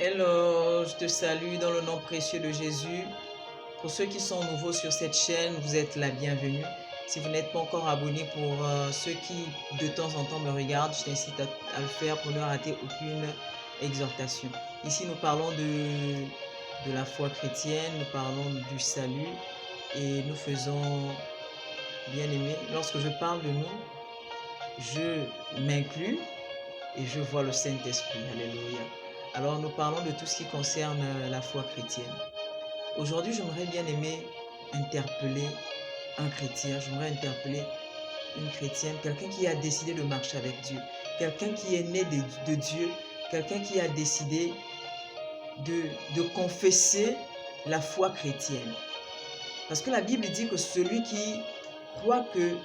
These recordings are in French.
Hello, je te salue dans le nom précieux de Jésus. Pour ceux qui sont nouveaux sur cette chaîne, vous êtes la bienvenue. Si vous n'êtes pas encore abonné, pour ceux qui de temps en temps me regardent, je t'incite à le faire pour ne rater aucune exhortation. Ici, nous parlons de la foi chrétienne, nous parlons du salut et nous faisons, bien aimé, lorsque je parle de nous, je m'inclus et je vois le Saint-Esprit. Alléluia. Alors nous parlons de tout ce qui concerne la foi chrétienne. Aujourd'hui, j'aimerais bien aimer interpeller un chrétien, j'aimerais interpeller une chrétienne, quelqu'un qui a décidé de marcher avec Dieu, quelqu'un qui est né de Dieu, quelqu'un qui a décidé de confesser la foi chrétienne. Parce que la Bible dit que celui qui croit que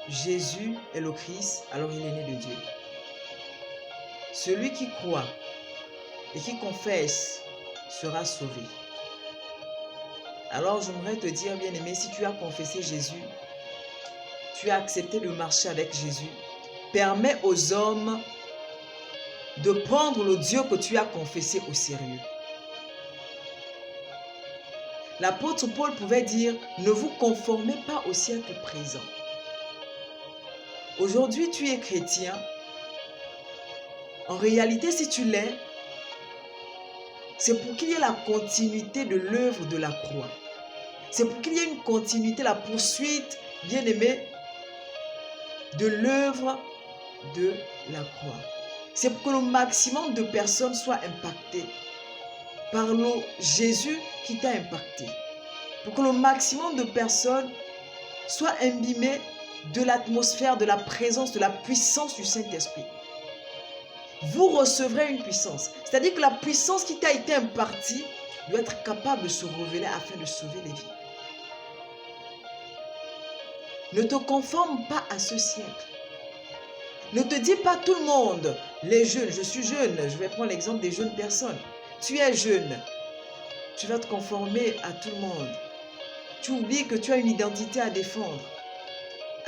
Jésus est le Christ, alors il est né de Dieu. Celui qui croit et qui confesse sera sauvé. Alors j'aimerais te dire, bien-aimé, si tu as confessé Jésus, tu as accepté de marcher avec Jésus, permets aux hommes de prendre le Dieu que tu as confessé au sérieux. L'apôtre Paul pouvait dire, ne vous conformez pas au siècle présent. Aujourd'hui, tu es chrétien. En réalité, si tu l'es, c'est pour qu'il y ait la continuité de l'œuvre de la croix. C'est pour qu'il y ait une continuité, la poursuite, bien aimé, de l'œuvre de la croix. C'est pour que le maximum de personnes soient impactées par le Jésus qui t'a impacté. Pour que le maximum de personnes soient imbibées de l'atmosphère, de la présence, de la puissance du Saint-Esprit. Vous recevrez une puissance. C'est-à-dire que la puissance qui t'a été impartie doit être capable de se révéler afin de sauver les vies. Ne te conforme pas à ce siècle. Ne te dis pas tout le monde, les jeunes, je suis jeune, je vais prendre l'exemple des jeunes personnes. Tu es jeune, tu vas te conformer à tout le monde. Tu oublies que tu as une identité à défendre.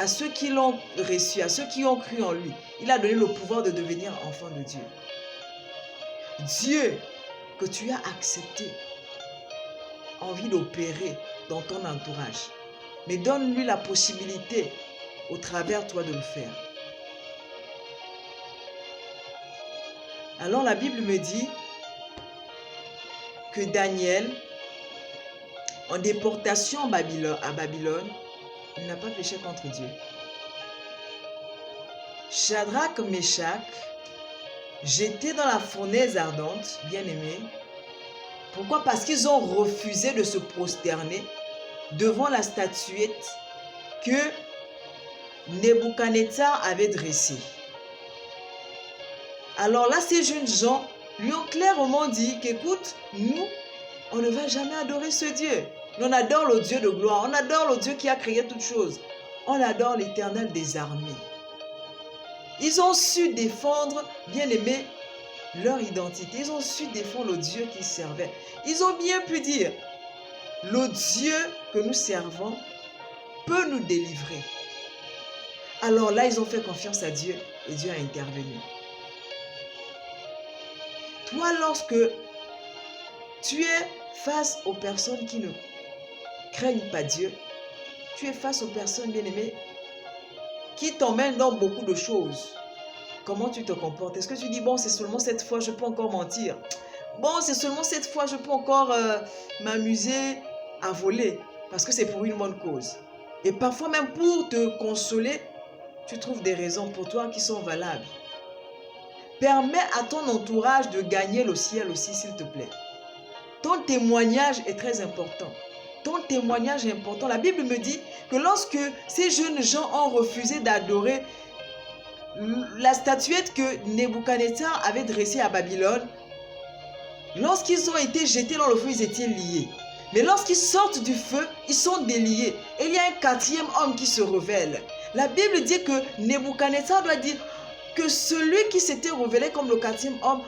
À ceux qui l'ont reçu, à ceux qui ont cru en lui, il a donné le pouvoir de devenir enfant de Dieu. Dieu que tu as accepté, a envie d'opérer dans ton entourage. Mais donne-lui la possibilité, au travers de toi, de le faire. Alors la Bible me dit que Daniel, en déportation à Babylone, il n'a pas péché contre Dieu. Shadrach, Meshach, jetés dans la fournaise ardente, bien-aimés. Pourquoi? Parce qu'ils ont refusé de se prosterner devant la statuette que Nebuchadnezzar avait dressée. Alors là, ces jeunes gens lui ont clairement dit qu'écoute, nous, on ne va jamais adorer ce Dieu. On adore le Dieu de gloire, on adore le Dieu qui a créé toutes choses. On adore l'Éternel des armées. Ils ont su défendre, bien aimé, leur identité. Ils ont su défendre le Dieu qu'ils servaient. Ils ont bien pu dire, le Dieu que nous servons peut nous délivrer. Alors là, ils ont fait confiance à Dieu et Dieu a intervenu. Toi, lorsque tu es face aux personnes qui ne craignent pas Dieu, tu es face aux personnes bien-aimées qui t'emmènent dans beaucoup de choses. Comment tu te comportes? Est-ce que tu dis, bon, c'est seulement cette fois, je peux encore mentir. Bon, c'est seulement cette fois, je peux encore m'amuser à voler. Parce que c'est pour une bonne cause. Et parfois même pour te consoler, tu trouves des raisons pour toi qui sont valables. Permets à ton entourage de gagner le ciel aussi, s'il te plaît. Ton témoignage est très important. Ton témoignage est important. La Bible me dit que lorsque ces jeunes gens ont refusé d'adorer la statuette que Nebuchadnezzar avait dressée à Babylone, lorsqu'ils ont été jetés dans le feu, ils étaient liés. Mais lorsqu'ils sortent du feu, ils sont déliés. Et il y a un quatrième homme qui se révèle. La Bible dit que Nebuchadnezzar doit dire que celui qui s'était révélé comme le quatrième homme,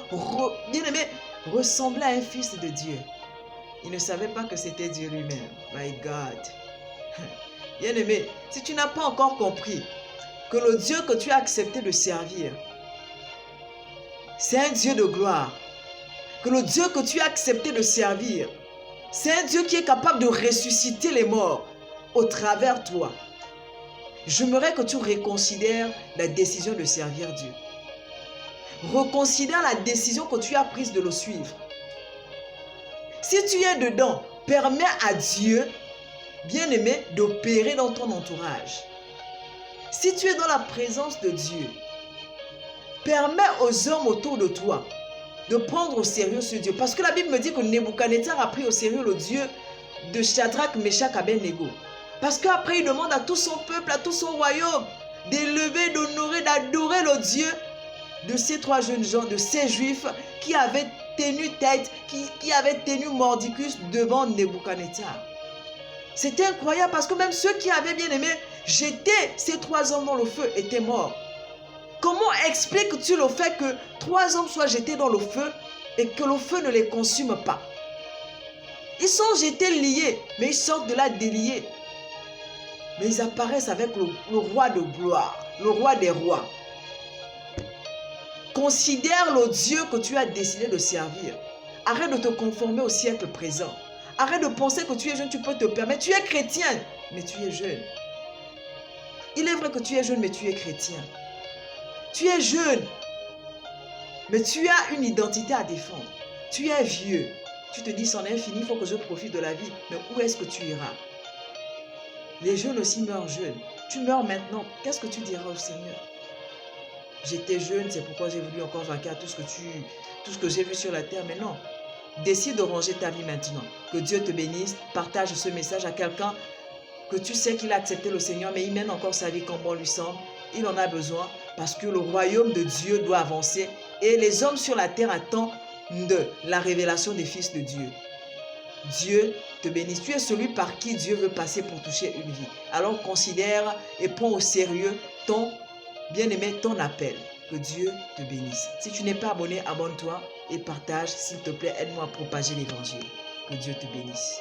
bien aimé, ressemblait à un fils de Dieu. Il ne savait pas que c'était Dieu lui-même. My God. Bien aimé, si tu n'as pas encore compris que le Dieu que tu as accepté de servir, c'est un Dieu de gloire. que le Dieu que tu as accepté de servir, c'est un Dieu qui est capable de ressusciter les morts au travers de toi. J'aimerais que tu reconsidères la décision de servir Dieu. Reconsidère la décision que tu as prise de le suivre. Si tu es dedans, permets à Dieu, bien-aimé, d'opérer dans ton entourage. Si tu es dans la présence de Dieu, permets aux hommes autour de toi de prendre au sérieux ce Dieu. Parce que la Bible me dit que Nebuchadnezzar a pris au sérieux le Dieu de Shadrach, Meshach, Abednego. Parce qu'après, il demande à tout son peuple, à tout son royaume, d'élever, d'honorer, d'adorer le Dieu de ces trois jeunes gens, de ces Juifs qui avaient tenu tête, qui avaient tenu mordicus devant Nebuchadnezzar. C'était incroyable parce que même ceux qui avaient bien aimé jeter ces trois hommes dans le feu étaient morts. Comment expliques-tu le fait que trois hommes soient jetés dans le feu et que le feu ne les consume pas? Ils sont jetés liés, mais ils sortent de là déliés. Mais ils apparaissent avec le roi de gloire, le roi des rois. Considère le Dieu que tu as décidé de servir. Arrête de te conformer au siècle présent. Arrête de penser que tu es jeune, tu peux te permettre. Tu es chrétien, mais tu es jeune. Il est vrai que tu es jeune, mais tu es chrétien. Tu es jeune, mais tu as une identité à défendre. Tu es vieux. Tu te dis, c'en est infini, il faut que je profite de la vie. Mais où est-ce que tu iras? Les jeunes aussi meurent jeunes. Tu meurs maintenant. Qu'est-ce que tu diras au Seigneur? J'étais jeune, c'est pourquoi j'ai voulu encore vainquer tout ce que j'ai vu sur la terre. Mais non, décide de ranger ta vie maintenant. Que Dieu te bénisse. Partage ce message à quelqu'un que tu sais qu'il a accepté le Seigneur, mais il mène encore sa vie comme bon lui semble. Il en a besoin parce que le royaume de Dieu doit avancer et les hommes sur la terre attendent de la révélation des fils de Dieu. Dieu te bénisse. Tu es celui par qui Dieu veut passer pour toucher une vie. Alors considère et prends au sérieux ton bien-aimé, ton appel. Que Dieu te bénisse. Si tu n'es pas abonné, abonne-toi et partage. S'il te plaît, aide-moi à propager l'évangile. Que Dieu te bénisse.